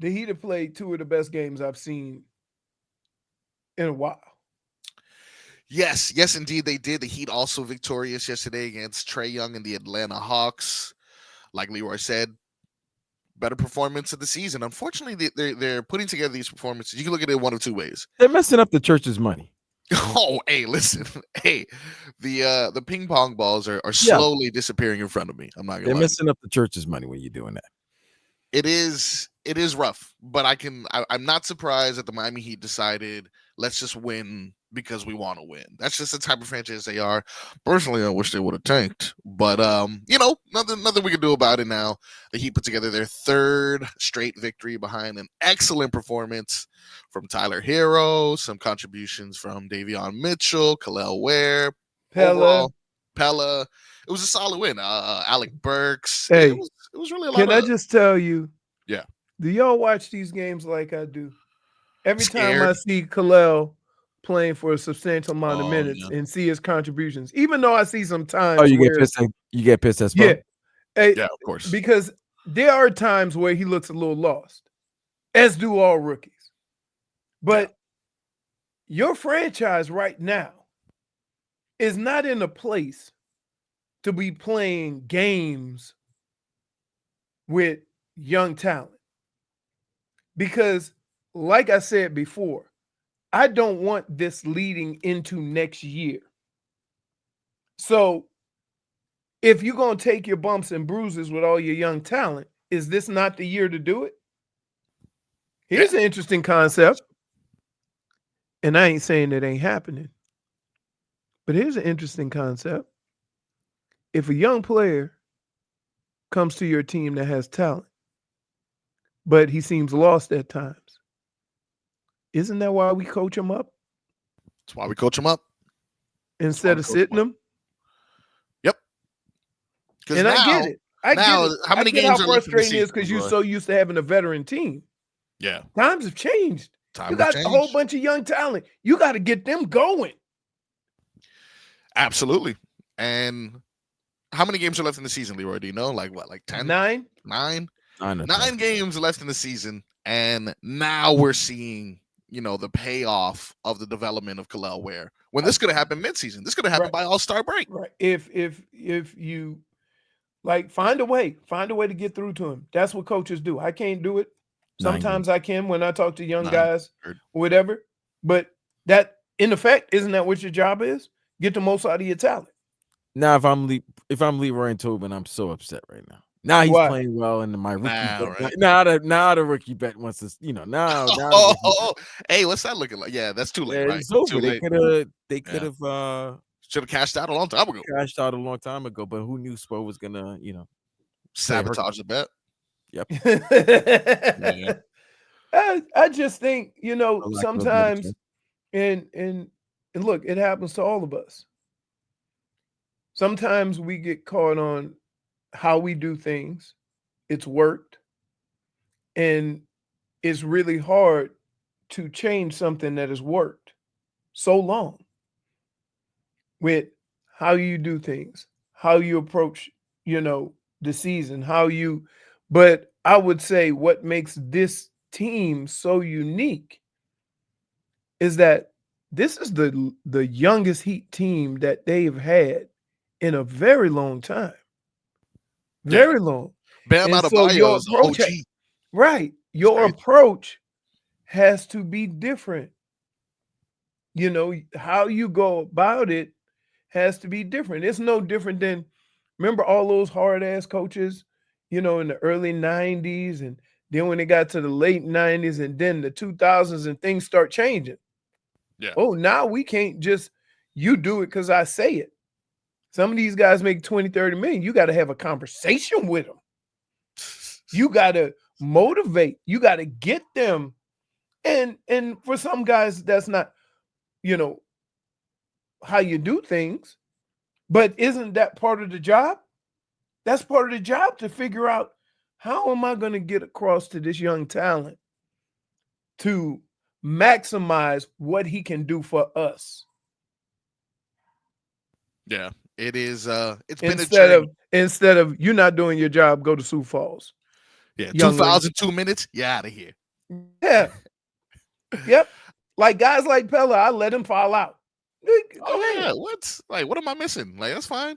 the Heat have played two of the best games I've seen in a while. Yes, yes, indeed they did. The Heat also victorious yesterday against Trey Young and the Atlanta Hawks. Like Leroy said, better performance of the season. Unfortunately, they're putting together these performances. You can look at it one of two ways. They're messing up the church's money. Oh, hey, listen, hey, the ping pong balls are Yeah. slowly disappearing in front of me. I'm not gonna They're lie. messing up the church's money when you're doing that. It is rough, but I'm not surprised that the Miami Heat decided let's just win because we want to win. That's just the type of franchise they are. Personally, I wish they would have tanked, but nothing we can do about it now. The Heat put together their third straight victory behind an excellent performance from Tyler Hero, some contributions from Davion Mitchell, Khalil Ware, Pella. overall Pella. It was a solid win. Alec Burks. Hey, It was really a lot can I of just tell you, yeah. do y'all watch these games like I do? Every time Scared. I see Khalil playing for a substantial amount of Oh minutes yeah. and see his contributions, even though I see some Oh, times where, you get pissed as yeah, well. eh, Yeah, of course. because there are times where he looks a little lost, as do all rookies. But your franchise right now is not in a place to be playing games with young talent. Because, like I said before, I don't want this leading into next year. So, if you're going to take your bumps and bruises with all your young talent, is this not the year to do it? Here's Yeah. an interesting concept. And I ain't saying it ain't happening, but here's an interesting concept. If a young player comes to your team that has talent, but he seems lost at times, isn't that why we coach him up That's why we coach them up. That's why instead we of coach sitting them up. him? Yep. Because And I get now, it. I get now, it. how I many get how games are left in the frustrating it is season, because you're Leroy? so used to having a veteran team. Yeah. Times have changed. You Times have got a whole changed. bunch of young talent. You got to get them going. Absolutely. And how many games are left in the season, Leroy? Do you know? Like what? Like 10? 9. 9? I know. 9 games left in the season. And now we're seeing, the payoff of the development of Khalil Ware. When this could have happened midseason. This could have happened Right. by All-Star break. Right. If you like find a way to get through to him. That's what coaches do. I can't do it. 9 games. Sometimes I can when I talk to young 9. guys or whatever. But that in effect, isn't that what your job is? Get the most out of your talent. Now, if I'm Leroy and Tobin, I'm so upset right now. Now he's Why? playing well, and my rookie Now, bet. right? Now the rookie bet wants to, now the Oh, rookie bet. hey, what's that looking like? Yeah, that's too late, right? It's over. Too late. They Yeah. could have Should have cashed out a long time ago. cashed out a long time ago, but who knew Spo was gonna, Sabotage the bet. Yep. Yeah. I just think, For lack of a better sometimes term. and look, it happens to all of us. Sometimes we get caught on how we do things. It's worked. And it's really hard to change something that has worked so long with how you do things, how you approach, the season, but I would say what makes this team so unique is that this is the youngest Heat team that they've had in a very long time. Yeah. Very long. Bam And so Adebayo your is the approach OG. right, It's your crazy. approach has to be different. How you go about it has to be different. It's no different than remember all those hard ass coaches, in the early 90s and then when it got to the late 90s and then the 2000s and things start changing. Yeah. Oh, now we can't just you do it because I say it. Some of these guys make 20, 30 million. You got to have a conversation with them. You got to motivate. You got to get them. And for some guys, that's not, you know, how you do things. But isn't that part of the job? That's part of the job to figure out how am I going to get across to this young talent to maximize what he can do for us Yeah. It is it's been a instead journey. of instead of you're not doing your job, go to Sioux Falls. Yeah, youngling. 2002 minutes. You out of here. Yeah. Yep. Like guys like Pella, I let him fall out. Go Oh ahead. yeah, what? Like, what am I missing? Like, that's fine.